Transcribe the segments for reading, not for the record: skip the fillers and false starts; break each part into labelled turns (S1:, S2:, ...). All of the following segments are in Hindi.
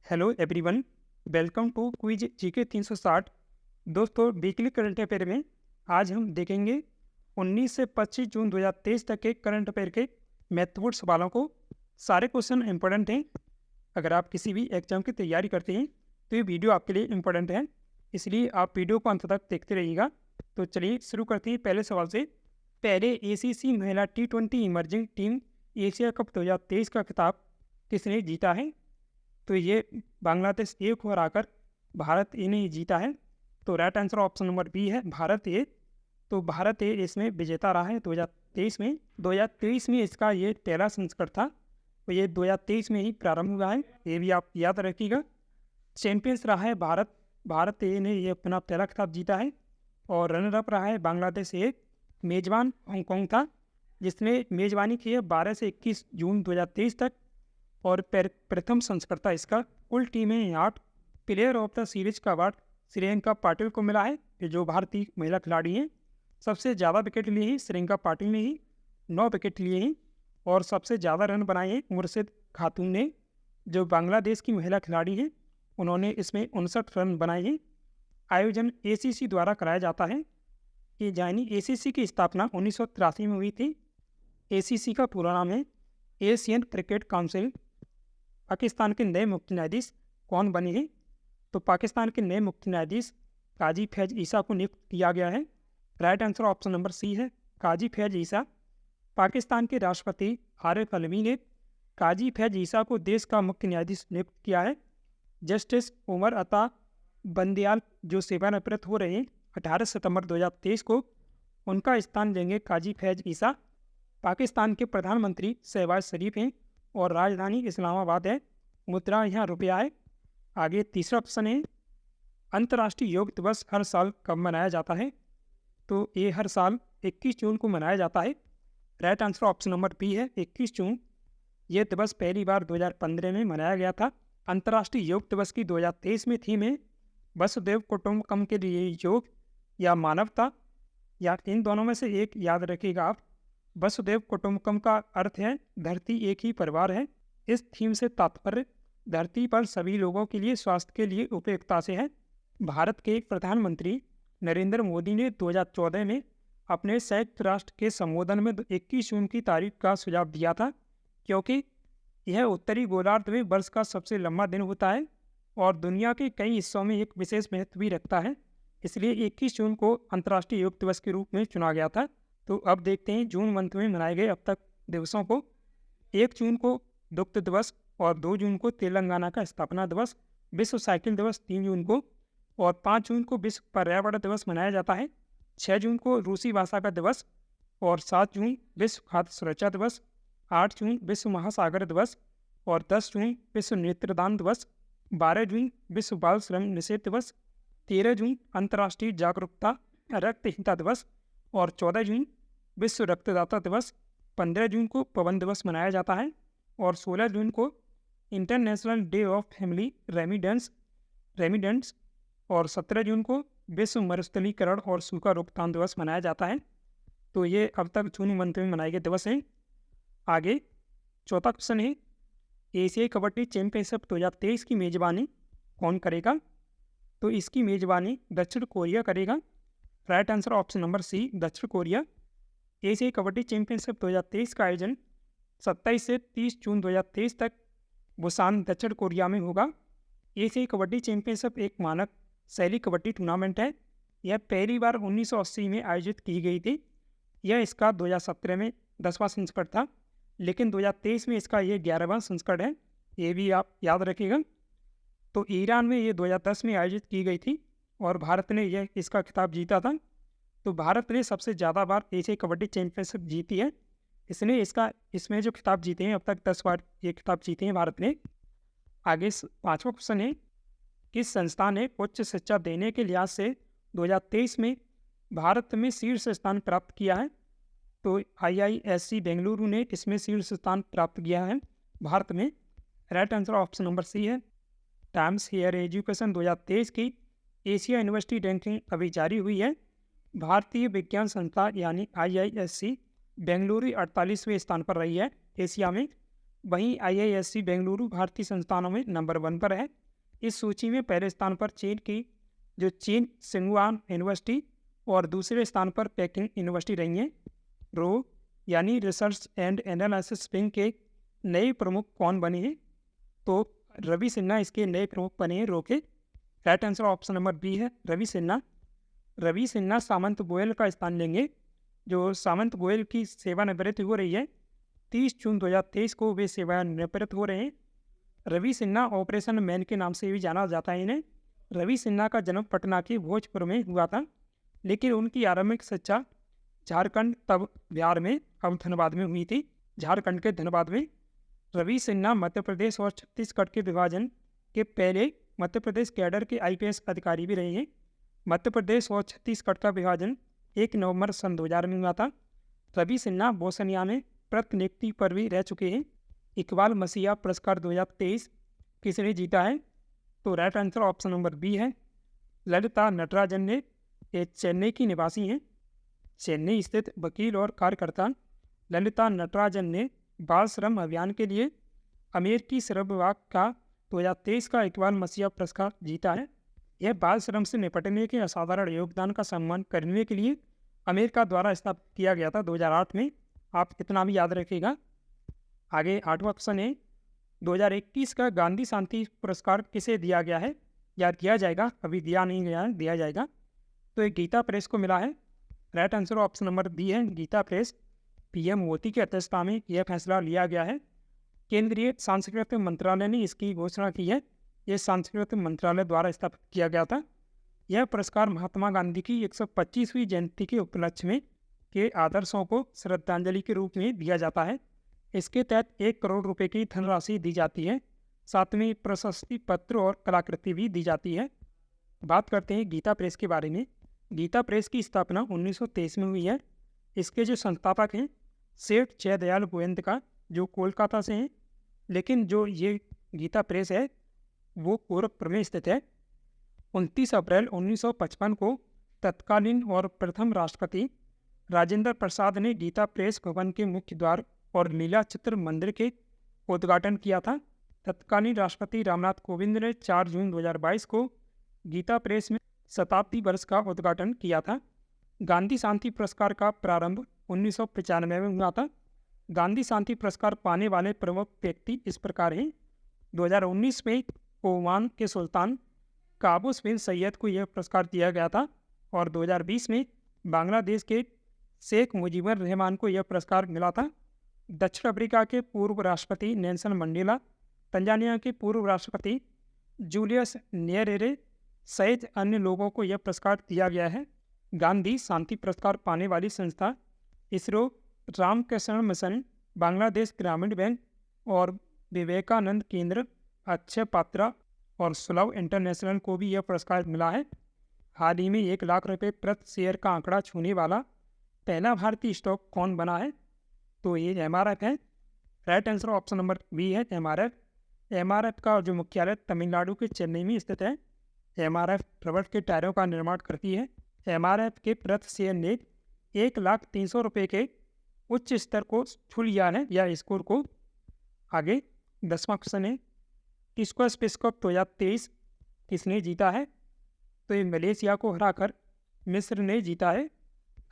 S1: Hello everyone, welcome to quiz GK 360। दोस्तों, वीकली करंट अफेयर में आज हम देखेंगे 19 से 25 जून 2023 तक के करंट अफेयर के महत्वपूर्ण सवालों को। सारे क्वेश्चन इंपॉर्टेंट हैं। अगर आप किसी भी एग्जाम की तैयारी करते हैं तो ये वीडियो आपके लिए इम्पोर्टेंट है, इसलिए आप वीडियो को अंत तक देखते रहिएगा। तो चलिए शुरू करते हैं पहले सवाल से। पहले एसीसी महिला T20 emerging team Asia cup 2023 का खिताब किसने जीता है? तो ये बांग्लादेश ए को हराकर भारत ए ने जीता है। तो right answer option number B है, भारत ए। तो भारत ए इसमें विजेता रहा है 2023 में। 2023 में इसका ये पहला संस्करण था, तो ये 2023 में ही प्रारंभ हुआ है, ये भी आप याद रखिएगा। चैंपियंस रहा है भारत। भारत ए ने ये अपना पहला खिताब जीता है। और रनर अप रहा है बांग्लादेश ए। मेजबान हांगकॉन्ग था, जिसने मेजबानी की है 12 से 21 जून 2023 तक। और प्रथम संस्कर्ता इसका। कुल टीमें 8। प्लेयर ऑफ द सीरीज का अवार्ड श्रेयंका पाटिल को मिला है, जो भारतीय महिला खिलाड़ी हैं। सबसे ज़्यादा विकेट लिए हैं श्रेयंका पाटिल ने ही, 9 विकेट लिए हैं। और सबसे ज़्यादा रन बनाए हैं मुर्शिद खातून ने, जो बांग्लादेश की महिला खिलाड़ी हैं। उन्होंने इसमें 59 रन बनाए हैं। आयोजन एसीसी द्वारा कराया जाता है। ये जानी एसीसी की स्थापना 1983 में हुई थी। एसीसी का पूरा नाम है एशियन क्रिकेट काउंसिल। पाकिस्तान के नए मुख्य न्यायाधीश कौन बने हैं? तो पाकिस्तान के नए मुख्य न्यायाधीश काजी फैज ईसा को नियुक्त किया गया है। Right answer option number C है, काजी फैज ईसा। पाकिस्तान के राष्ट्रपति आरिफ अलवी ने काजी फैज ईसा को देश का मुख्य न्यायाधीश नियुक्त किया है। जस्टिस उमर अता बंदयाल जो सेवानिवृत्त हो रहे हैं 18 सितंबर 2023 को, उनका स्थान लेंगे काजी फैज ईसा। पाकिस्तान के प्रधानमंत्री शहबाज शरीफ हैं और राजधानी इस्लामाबाद है। मुद्रा यहाँ रुपया है। आगे तीसरा ऑप्शन है, अंतर्राष्ट्रीय योग दिवस हर साल कब मनाया जाता है? तो ये हर साल 21 जून को मनाया जाता है। Right answer option number B है, 21 जून। ये दिवस पहली बार 2015 में मनाया गया था। अंतर्राष्ट्रीय योग दिवस की 2023 में थीम है वसुधैव कुटुंबकम के लिए योग या मानवता, या इन दोनों में से एक याद रखिएगा आप। वसुधैव कुटुंबकम का अर्थ है धरती एक ही परिवार है। इस थीम से तात्पर्य धरती पर सभी लोगों के लिए स्वास्थ्य के लिए उपयुक्तता से है। भारत के प्रधानमंत्री नरेंद्र मोदी ने 2014 में अपने संयुक्त राष्ट्र के संबोधन में 21 जून की तारीख का सुझाव दिया था, क्योंकि यह उत्तरी गोलार्ध में वर्ष का सबसे लंबा दिन होता है और दुनिया के कई हिस्सों में एक विशेष महत्व भी रखता है। इसलिए 21 जून को अंतर्राष्ट्रीय योग दिवस के रूप में चुना गया था। तो अब देखते हैं जून मंथ में मनाए गए अब तक दिवसों को। 1 जून को दुग्ध दिवस और 2 जून को तेलंगाना का स्थापना दिवस। विश्व साइकिल दिवस 3 जून को और 5 जून को विश्व पर्यावरण दिवस मनाया जाता है। 6 जून को रूसी भाषा का दिवस और 7 जून विश्व खाद्य सुरक्षा दिवस। 8 जून विश्व महासागर दिवस और 10 जून विश्व नेत्रदान दिवस। 12 जून विश्व बाल श्रम निषेध दिवस। 13 जून अंतर्राष्ट्रीय जागरूकता रक्तहीनता दिवस और 14 जून विश्व रक्तदाता दिवस। 15 जून को पवन दिवस मनाया जाता है और 16 जून को इंटरनेशनल डे ऑफ फैमिली रेमिडेंट्स और 17 जून को विश्व मरुस्थलीकरण और सूखा रोकथाम दिवस मनाया जाता है। तो ये अब तक जून मंथ में मनाए गए दिवस हैं। आगे चौथा क्वेश्चन है, एशियाई कबड्डी चैंपियनशिप 2023 की मेजबानी कौन करेगा? तो इसकी मेजबानी दक्षिण कोरिया करेगा। Right answer option number C, दक्षिण कोरिया। एशियाई कबड्डी चैंपियनशिप 2023 का आयोजन 27 से 30 जून 2023 तक बुसान दक्षिण कोरिया में होगा। एशियाई कबड्डी चैंपियनशिप एक मानक शैली कबड्डी टूर्नामेंट है। यह पहली बार 1980 में आयोजित की गई थी। यह इसका 2017 में 10वां संस्करण था, लेकिन 2023 में इसका ये 11वां संस्करण है, ये भी आप याद रखिएगा। तो ईरान में ये 2010 में आयोजित की गई थी और भारत ने यह इसका खिताब जीता था। तो भारत ने सबसे ज़्यादा बार एशियाई कबड्डी चैंपियनशिप जीती है। इसने इसमें जो खिताब जीते हैं अब तक 10 बार ये खिताब जीते हैं भारत ने। आगे पाँचवा क्वेश्चन है, किस संस्था ने उच्च शिक्षा देने के लिहाज से 2023 में भारत में शीर्ष स्थान प्राप्त किया है? तो IISc बेंगलुरु ने इसमें शीर्ष स्थान प्राप्त किया है भारत में। Right answer option number C है, टाइम्स हायर एजुकेशन 2023 की एशिया यूनिवर्सिटी रैंकिंग अभी जारी हुई है। भारतीय विज्ञान संस्था यानी IISc बेंगलुरु 48वें स्थान पर रही है एशिया में। वहीं IISc बेंगलुरु भारतीय संस्थानों में नंबर 1 पर है। इस सूची में पहले स्थान पर चीन की चीन सिंगुआन यूनिवर्सिटी और दूसरे स्थान पर पेकिंग यूनिवर्सिटी रही हैं। रो यानी रिसर्च एंड एनालिसिस विंग के नए प्रमुख कौन बने हैं? तो रवि सिन्हा इसके नए प्रमुख बने हैं रो के। Right answer option number B है रवि सिन्हा। रवि सिन्हा सामंत गोयल का स्थान लेंगे। जो सामंत गोयल की सेवानिवृत्त हो रही है 30 जून 2023 को वे सेवानिवृत्त हो रहे हैं। रवि सिन्हा ऑपरेशन मैन के नाम से भी जाना जाता है इन्हें। रवि सिन्हा का जन्म पटना के भोजपुर में हुआ था, लेकिन उनकी आरंभिक शिक्षा झारखंड तब बिहार में अब धनबाद में हुई थी। झारखंड के धनबाद में रवि सिन्हा मध्य प्रदेश और छत्तीसगढ़ के विभाजन के पहले मध्य प्रदेश कैडर के IPS अधिकारी भी रहे हैं। मध्य प्रदेश और छत्तीसगढ़ का विभाजन 1 नवंबर सन 2000 में हुआ था। रवि सिन्हा बोसनिया में प्रतिनियुक्ति पर भी रह चुके हैं। इकबाल मसीहा पुरस्कार 2023 किसने जीता है? तो right answer option number B है ललिता नटराजन ने। ये चेन्नई की निवासी हैं। चेन्नई स्थित वकील और कार्यकर्ता ललिता नटराजन ने बाल श्रम अभियान के लिए अमेरिकी श्रम विभाग का 2023 का इकबाल मसीहा पुरस्कार जीता है। यह बाल श्रम से निपटने के असाधारण योगदान का सम्मान करने के लिए अमेरिका द्वारा स्थापित किया गया था 2008 में। आप इतना भी याद रखिएगा। आगे 8वां क्वेश्चन है 2021 का गांधी शांति पुरस्कार किसे दिया गया है या दिया जाएगा? अभी दिया नहीं गया है, दिया जाएगा। तो ये गीता प्रेस को मिला है। Right answer option number B है गीता प्रेस। PM मोदी की अध्यक्षता में यह फैसला लिया गया है। केंद्रीय सांस्कृतिक मंत्रालय ने इसकी घोषणा की है। यह सांस्कृतिक मंत्रालय द्वारा स्थापित किया गया था। यह पुरस्कार महात्मा गांधी की 125वीं जयंती के उपलक्ष्य में के आदर्शों को श्रद्धांजलि के रूप में दिया जाता है। इसके तहत 1 करोड़ रुपए की धनराशि दी जाती है। साथ में प्रशस्ति पत्र और कलाकृति भी दी जाती है। बात करते हैं गीता प्रेस के बारे में। गीता प्रेस की स्थापना 1923 में हुई है। इसके जो संस्थापक हैं सेठ जयदयाल गोयंका जो कोलकाता से हैं, लेकिन जो ये गीता प्रेस है वो गोरखपुर में स्थित है। 29 अप्रैल 1955 को तत्कालीन और प्रथम राष्ट्रपति राजेंद्र प्रसाद ने गीता प्रेस भवन के मुख्य द्वार और लीला चित्र मंदिर के उद्घाटन किया था। तत्कालीन राष्ट्रपति रामनाथ कोविंद ने 4 जून 2022 को गीता प्रेस में शताब्दी वर्ष का उद्घाटन किया था। गांधी शांति पुरस्कार का प्रारंभ 1995 में हुआ था। गांधी शांति पुरस्कार पाने वाले प्रमुख व्यक्ति इस प्रकार हैं। 2019 में ओमान के सुल्तान काबूस बिन सैयद को यह पुरस्कार दिया गया था और 2020 में बांग्लादेश के शेख मुजीबुर रहमान को यह पुरस्कार मिला था। दक्षिण अफ्रीका के पूर्व राष्ट्रपति नेल्सन मंडेला, तंजानिया के पूर्व राष्ट्रपति जूलियस न्येरेरे सहित अन्य लोगों को यह पुरस्कार दिया गया है। गांधी शांति पुरस्कार पाने वाली संस्था इसरो, रामकृष्ण मिशन, बांग्लादेश ग्रामीण बैंक और विवेकानंद केंद्र, अक्षय पात्रा और सुलभ इंटरनेशनल को भी यह पुरस्कार मिला है। हाल ही में 1 लाख रुपए प्रति शेयर का आंकड़ा छूने वाला पहला भारतीय स्टॉक कौन बना है? तो ये MRF है। Right answer option number B है MRF। MRF का जो मुख्यालय तमिलनाडु के चेन्नई में स्थित है। MRF रबड़ के टायरों का निर्माण करती है। MRF के प्रति शेयर ने 1,03,000 रुपये के उच्च स्तर को छू लिया है या स्कोर को। आगे 10वां क्वेश्चन है किसको स्पेस कप 2023 किसने जीता है? तो ये मलेशिया को हराकर मिस्र ने जीता है।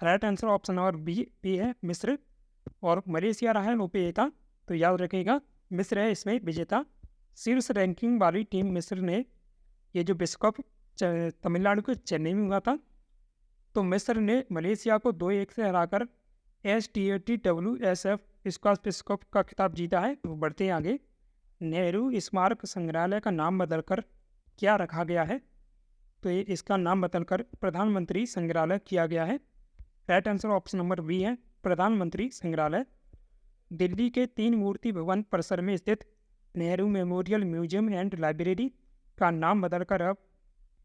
S1: Right answer option number B है मिस्र। और मलेशिया रहा है विजेता, तो याद रखिएगा मिस्र है इसमें विजेता। शीर्ष रैंकिंग वाली टीम मिस्र ने ये जो विश्व कप तमिलनाडु के चेन्नई में हुआ था, तो मिस्र ने मलेशिया को 2-1 से हराकर STATWSF स्क्वाश विश्व कप का खिताब जीता है। तो बढ़ते हैं आगे। नेहरू स्मारक संग्रहालय का नाम बदलकर क्या रखा गया है? तो ये इसका नाम बदलकर प्रधानमंत्री संग्रहालय किया गया है। Right answer option number B है प्रधानमंत्री संग्रहालय। दिल्ली के 3 मूर्ति भवन परिसर में स्थित Nehru memorial museum and library का नाम बदलकर अब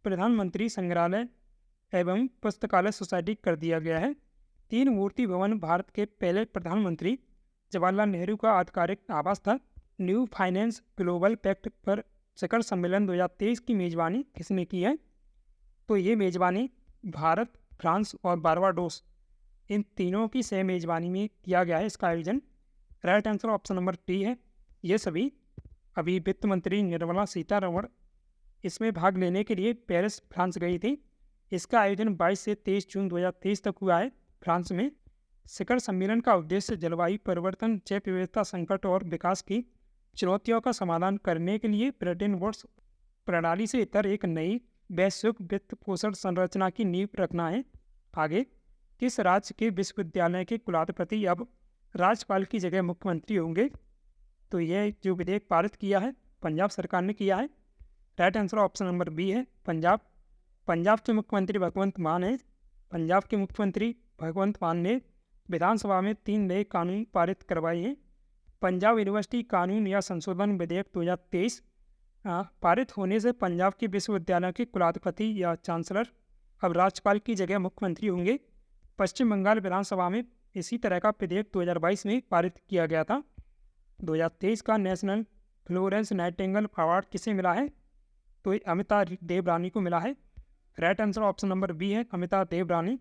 S1: प्रधानमंत्री संग्रहालय एवं पुस्तकालय सोसाइटी कर दिया गया है। 3 मूर्ति भवन भारत के पहले प्रधानमंत्री जवाहरलाल नेहरू का आधिकारिक आवास था। न्यू फाइनेंस ग्लोबल पैक्ट पर शिखर सम्मेलन 2023 की मेजबानी किसने की है? तो ये मेजबानी भारत, फ्रांस और बारबाडोस इन तीनों की सह मेजबानी में किया गया है इसका आयोजन। Right answer option number D है ये सभी अभी वित्त मंत्री निर्मला सीतारमण इसमें भाग लेने के लिए पेरिस फ्रांस गई थी। इसका आयोजन 22 से 23 जून 2023 तक हुआ है फ्रांस में। शिखर सम्मेलन का उद्देश्य जलवायु परिवर्तन, जैव विविधता संकट और विकास की चुनौतियों का समाधान करने के लिए ब्रिटेन वुड्स प्रणाली से इतर एक नई वैश्विक वित्त पोषण संरचना की नींव रखना है। आगे, किस राज्य के विश्वविद्यालय के कुलाधिपति अब राज्यपाल की जगह मुख्यमंत्री होंगे? तो यह जो विधेयक पारित किया है पंजाब सरकार ने किया है। Right answer option number B है पंजाब। पंजाब के मुख्यमंत्री भगवंत मान हैं। पंजाब के मुख्यमंत्री भगवंत मान ने विधानसभा में 3 नए कानून पारित करवाए हैं। पंजाब यूनिवर्सिटी कानून या संशोधन विधेयक 2023 पारित होने से पंजाब के विश्वविद्यालय के कुलाधिपति या चांसलर अब राज्यपाल की जगह मुख्यमंत्री होंगे। पश्चिम बंगाल विधानसभा में इसी तरह का विधेयक 2022 में पारित किया गया था। 2023 का नेशनल फ्लोरेंस नाइटिंगेल अवार्ड किसे मिला है? तो ये अमिता देव रानी को मिला है। Right answer option number B है अमिता देव रानी।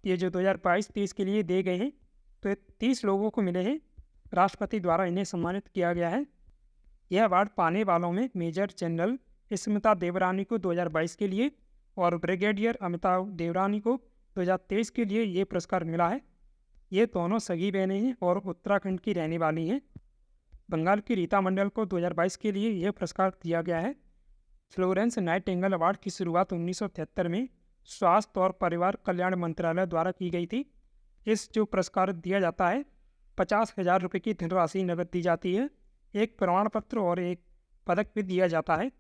S1: ये जो 2022-23 के लिए दे गए हैं, तो 30 लोगों को मिले हैं। राष्ट्रपति द्वारा इन्हें सम्मानित किया गया है। यह अवार्ड पाने वालों में मेजर जनरल स्मिता देवरानी को 2022 के लिए और ब्रिगेडियर अमिताभ देवरानी को 2023 के लिए ये पुरस्कार मिला है। ये दोनों सगी बहनें हैं और उत्तराखंड की रहने वाली हैं। बंगाल की रीता मंडल को 2022 के लिए यह पुरस्कार दिया गया है। फ्लोरेंस नाइटिंगेल अवार्ड की शुरुआत 1973 में स्वास्थ्य और परिवार कल्याण मंत्रालय द्वारा की गई थी। इस जो पुरस्कार दिया जाता है 50,000 रुपये की धनराशि नकद दी जाती है। एक प्रमाण पत्र और एक पदक भी दिया जाता है।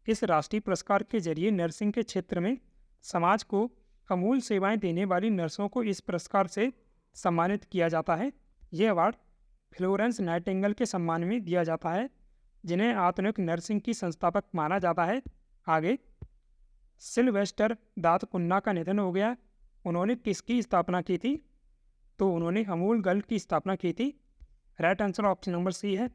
S1: इस राष्ट्रीय पुरस्कार के जरिए नर्सिंग के क्षेत्र में समाज को अमूल्य सेवाएं देने वाली नर्सों को इस पुरस्कार से सम्मानित किया जाता है। यह अवार्ड फ्लोरेंस नाइटिंगेल के सम्मान में दिया जाता है, जिन्हें आधुनिक नर्सिंग की संस्थापक माना जाता है। आगे, सिल्वेस्टर दात कुन्ना का निधन हो गया। उन्होंने किसकी स्थापना की थी? तो उन्होंने अमूल गर्ल की स्थापना की थी। Right answer option number C है।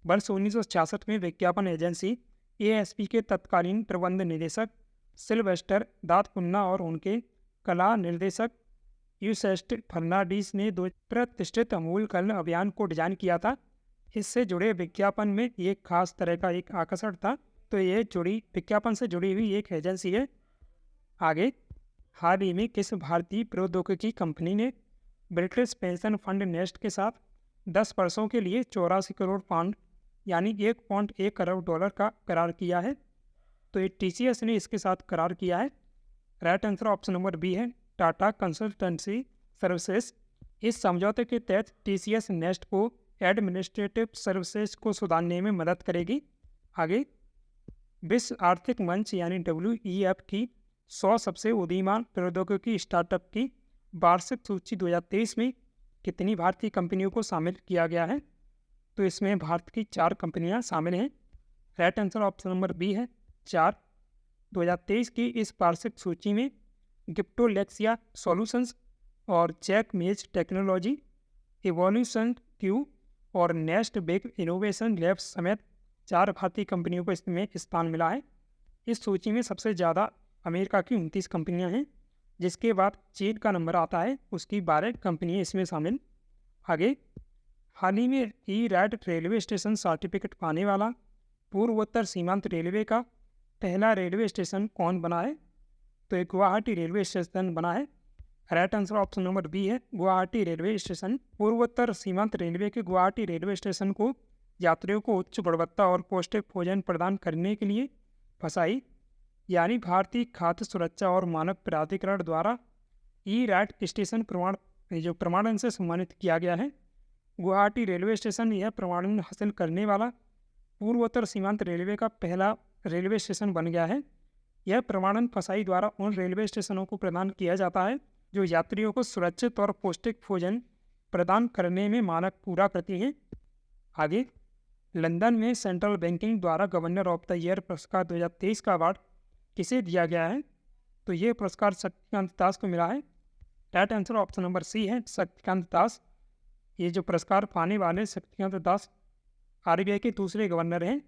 S1: वर्ष 1966 में विज्ञापन एजेंसी ASP के तत्कालीन प्रबंध निदेशक सिल्वेस्टर दात कुन्ना और उनके कला निर्देशक यूसेस्ट फर्नांडीज ने 2 प्रतिष्ठित अमूल गर्ल अभियान को डिजाइन किया था। इससे जुड़े विज्ञापन में एक खास तरह का एक आकर्षण था। तो ये विज्ञापन से जुड़ी हुई एक एजेंसी है। आगे, हाल ही में किस भारतीय प्रौद्योगिकी कंपनी ने ब्रिटिश पेंशन फंड नेस्ट के साथ 10 वर्षों के लिए 84 करोड़ पाउंड यानी 1.1 करोड़ डॉलर का करार किया है? तो ये TCS ने इसके साथ करार किया है। Right answer option number B है टाटा कंसल्टेंसी सर्विसेज। इस समझौते के तहत TCS नेस्ट को एडमिनिस्ट्रेटिव सर्विसेज को सुधारने में मदद करेगी। आगे, विश्व आर्थिक मंच यानी WEF की 100 सबसे उदीयमान प्रौद्योगिकी स्टार्टअप की वार्षिक सूची 2023 में कितनी भारतीय कंपनियों को शामिल किया गया है? तो इसमें भारत की 4 कंपनियां शामिल हैं। Right answer option number B है 4। 2023 की इस वार्षिक सूची में गिप्टोलेक्सिया सॉल्यूशंस और Jack Maze technology, evolution Q और नेस्ट बिग इनोवेशन लैब्स समेत 4 भारतीय कंपनियों को इसमें स्थान मिला है। इस सूची में सबसे ज़्यादा अमेरिका की 29 कंपनियां हैं, जिसके बाद चीन का नंबर आता है, उसकी 12 कंपनियां इसमें शामिल। आगे, हाल ही में ई-रैड रेलवे स्टेशन सर्टिफिकेट पाने वाला पूर्वोत्तर सीमांत रेलवे का पहला रेलवे स्टेशन कौन बना है? तो एक गुवाहाटी रेलवे स्टेशन बना है। Right answer option number B है गुवाहाटी रेलवे स्टेशन। पूर्वोत्तर सीमांत रेलवे के गुवाहाटी रेलवे स्टेशन को यात्रियों को उच्च गुणवत्ता और पौष्टिक भोजन प्रदान करने के लिए फसाई यानी भारतीय खाद्य सुरक्षा और मानक प्राधिकरण द्वारा ई-रैड स्टेशन प्रमाणन से सम्मानित किया गया है। गुवाहाटी रेलवे स्टेशन यह प्रमाणन हासिल करने वाला पूर्वोत्तर सीमांत रेलवे का पहला रेलवे स्टेशन बन गया है। यह प्रमाणन फसाई द्वारा उन रेलवे स्टेशनों को प्रदान किया जाता है जो यात्रियों को सुरक्षित और पौष्टिक भोजन प्रदान करने में मानक पूरा करती हैं। आगे, लंदन में सेंट्रल बैंकिंग द्वारा गवर्नर ऑफ द ईयर पुरस्कार 2023 का अवार्ड किसे दिया गया है? तो ये पुरस्कार शक्तिकांत दास को मिला है। Right answer option number C है शक्तिकांत दास। ये जो पुरस्कार पाने वाले शक्तिकांत दास RBI के दूसरे गवर्नर हैं।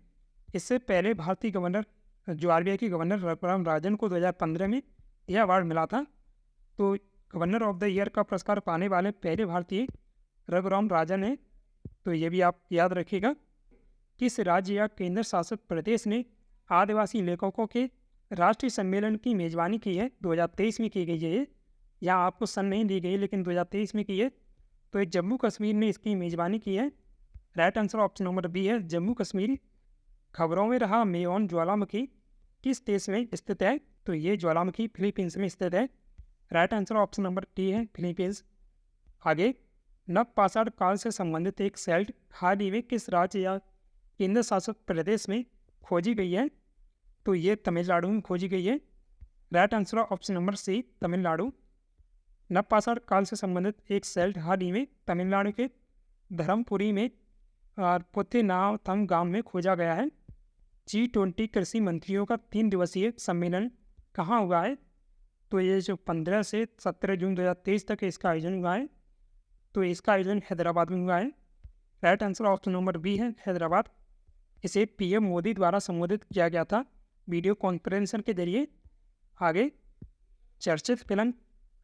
S1: इससे पहले भारतीय गवर्नर जो RBI के गवर्नर रघुराम राजन को 2015 में यह अवार्ड मिला था। तो गवर्नर ऑफ द ईयर का पुरस्कार पाने वाले पहले भारतीय रघुराम राजन हैं। तो ये भी आप याद रखिएगा। किस राज्य या केंद्र शासित प्रदेश ने आदिवासी लेखकों के राष्ट्रीय सम्मेलन की मेजबानी की है? 2023 में की गई है ये। यहाँ आपको सन नहीं दी गई लेकिन 2023 में की है। तो ये जम्मू कश्मीर ने इसकी मेजबानी की है। Right answer option number B है, जम्मू कश्मीर। खबरों में रहा मेयोन ज्वालामुखी किस देश में स्थित है? तो ये ज्वालामुखी फिलीपींस में स्थित है। Right answer option number D है, फिलीपींस। आगे, नवपाषाण काल से संबंधित एक सेल्ट हाल ही में किस राज्य या केंद्र शासित प्रदेश में खोजी गई है? तो ये तमिलनाडु में खोजी गई है। Right answer option number C, Tamil Nadu. नवपाषाण काल से संबंधित एक सेल्ट हाल ही में तमिलनाडु के धर्मपुरी में पुथेनाथम गांव में खोजा गया है। G20 कृषि मंत्रियों का 3 दिवसीय सम्मेलन कहाँ हुआ है? तो ये जो 15 से 17 जून 2023 तक इसका आयोजन हुआ है। तो इसका आयोजन हैदराबाद में हुआ है। Right answer option number B है, हैदराबाद। इसे PM मोदी द्वारा संबोधित किया गया था वीडियो कॉन्फ्रेंस के जरिए। आगे, चर्चित फिल्म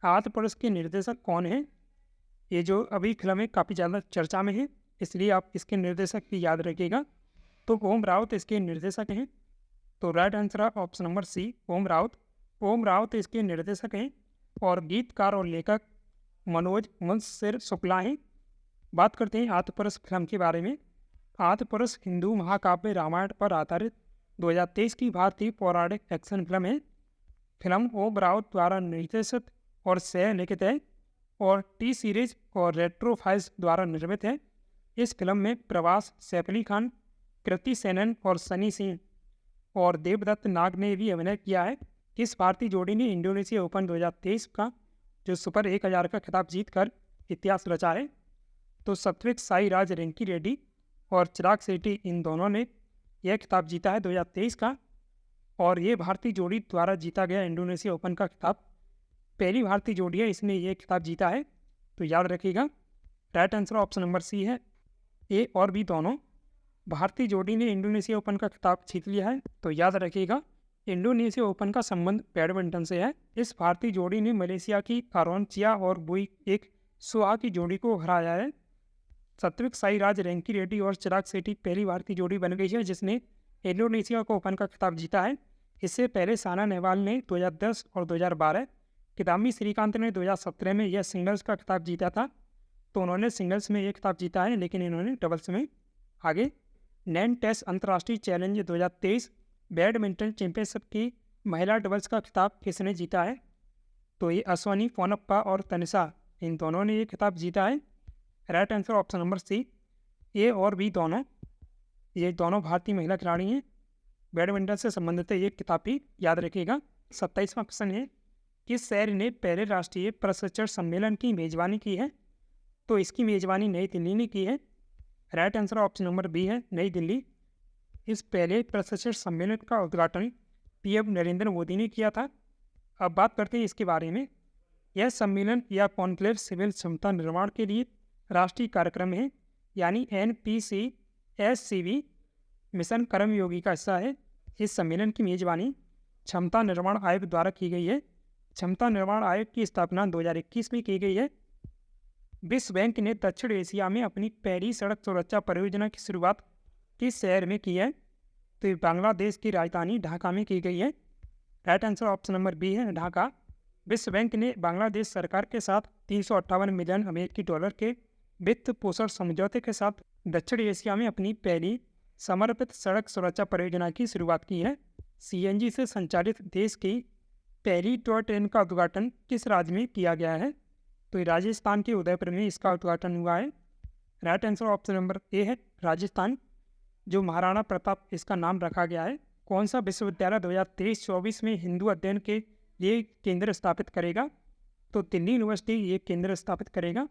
S1: आदिपुरुष के निर्देशक कौन है? ये जो अभी फिल्म है काफ़ी ज़्यादा चर्चा में है, इसलिए आप इसके निर्देशक भी याद रखिएगा। तो ओम राउत इसके निर्देशक हैं। तो right answer option number C, Om Raut. Om Raut इसके निर्देशक हैं और गीतकार और लेखक मनोज मुंशिर शुक्ला हैं। बात करते हैं आदिपुरुष फिल्म के बारे में। आदिपुरुष हिंदू महाकाव्य रामायण पर आधारित 2023 की भारतीय पौराणिक एक्शन फिल्म है। फिल्म ओम राउत द्वारा निर्देशित और सह लिखित है और टी सीरीज और रेट्रो फाइल्स द्वारा निर्मित है। इस फिल्म में प्रभास, सैफ अली खान, कृति सेनन और सनी सिंह और देवदत्त नाग ने भी अभिनय किया है। किस भारतीय जोड़ी ने इंडोनेशिया ओपन 2023 का जो सुपर 1000 का खिताब जीतकर इतिहास रचा है? तो सात्विक साईराज रैंकी रेड्डी और चिराग शेट्टी, इन दोनों ने यह खिताब जीता है 2023 का। और ये भारतीय जोड़ी द्वारा जीता गया इंडोनेशिया ओपन का खिताब पहली भारतीय जोड़ी है, इसने ये खिताब जीता है। तो याद रखिएगा। Right answer option number C है, ए और बी दोनों भारतीय जोड़ी ने इंडोनेशिया ओपन का खिताब जीत लिया है। तो याद रखिएगा, इंडोनेशिया ओपन का संबंध बैडमिंटन से है। इस भारतीय जोड़ी ने मलेशिया की अरोनचिया और बुई एक सुहा की जोड़ी को हराया है। सात्विक साईराज रैंकी रेड्डी और चिराग शेट्टी पहली भारतीय जोड़ी बन गई है जिसने इंडोनेशिया को ओपन का खिताब जीता है। इससे पहले साइना नेहवाल ने 2010 और 2012, किदाम्बी श्रीकांत ने 2017 में यह सिंगल्स का खिताब जीता था। तो उन्होंने सिंगल्स में ये खिताब जीता है, लेकिन इन्होंने डबल्स में। आगे, नैन टेस्ट अंतर्राष्ट्रीय चैलेंज 2023 बैडमिंटन चैंपियनशिप की महिला डबल्स का खिताब किसने जीता है? तो ये अश्वनी पोनप्पा और तनिषा, इन दोनों ने ये खिताब जीता है। Right answer option number C, A और बी दोनों। ये दोनों भारतीय महिला खिलाड़ी हैं। बैडमिंटन से संबंधित ये खिताब भी याद रखिएगा। 27वां क्वेश्चन है, किस शहर ने पहले राष्ट्रीय प्रशिक्षण सम्मेलन की मेजबानी की है? तो इसकी मेजबानी नई दिल्ली ने की है। Right answer option number B है, नई दिल्ली। इस पहले प्रशिक्षण सम्मेलन का उद्घाटन PM नरेंद्र मोदी ने किया था। अब बात करते हैं इसके बारे में। यह सम्मेलन या कॉन्क्लेव सिविल क्षमता निर्माण के लिए राष्ट्रीय कार्यक्रम है, यानी NPCSCV मिशन कर्मयोगी का हिस्सा है। इस सम्मेलन की मेजबानी क्षमता निर्माण आयोग द्वारा की गई है। क्षमता निर्माण आयोग की स्थापना 2021 में की गई है। विश्व बैंक ने दक्षिण एशिया में अपनी पहली सड़क सुरक्षा परियोजना की शुरुआत किस शहर में की है? तो ये बांग्लादेश की राजधानी ढाका में की गई है। Right answer option number B है, ढाका। विश्व बैंक ने बांग्लादेश सरकार के साथ 358 मिलियन अमेरिकी डॉलर के वित्त पोषण समझौते के साथ दक्षिण एशिया में अपनी पहली समर्पित सड़क सुरक्षा परियोजना की शुरुआत की है। CNG से संचालित देश की पहली टॉय ट्रेन का उद्घाटन किस राज्य में किया गया है? तो ये राजस्थान के उदयपुर में इसका उद्घाटन हुआ है। Right answer option number A है, राजस्थान। जो महाराणा प्रताप इसका नाम रखा गया है। कौन सा विश्वविद्यालय 2023-24 में हिंदू अध्ययन के लिए केंद्र स्थापित करेगा? तो दिल्ली यूनिवर्सिटी ये केंद्र स्थापित करेगा।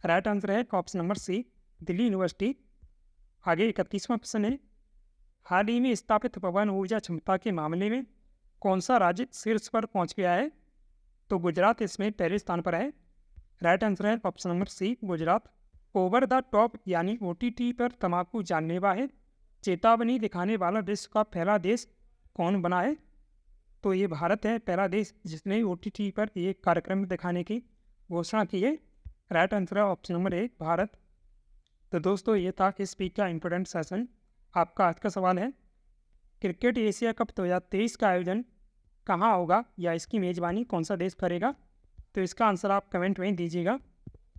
S1: राइट आंसर है option number C, Delhi university. आगे 31वां प्रश्न है, हाल ही में स्थापित पवन ऊर्जा क्षमता के मामले में कौन सा राज्य शीर्ष पर पहुंच गया है? तो गुजरात इसमें पहले स्थान पर है। राइट आंसर है option number C, Gujarat. Over the top यानी OTT पर तंबाकू जानलेवा है, चेतावनी दिखाने वाला विश्व का पहला देश कौन बना है? तो ये भारत है पहला देश जिसने OTT पर ये कार्यक्रम दिखाने की घोषणा की है। राइट आंसर है ऑप्शन नंबर ए, भारत। तो दोस्तों ये था इस वीक का इंपॉर्टेंट सेशन। आपका आज का सवाल है, क्रिकेट एशिया कप 2023 का आयोजन कहाँ होगा या इसकी मेज़बानी कौन सा देश करेगा? तो इसका आंसर आप कमेंट में दीजिएगा।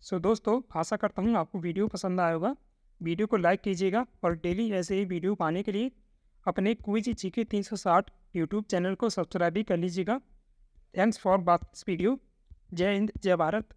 S1: सो दोस्तों, आशा करता हूँ आपको वीडियो पसंद आया होगा। वीडियो को लाइक कीजिएगा और डेली ऐसे ही वीडियो पाने के लिए अपने क्विज जीके 360 यूट्यूब चैनल को सब्सक्राइब भी कर लीजिएगा। Thanks for watching this video. जय हिंद, जय भारत।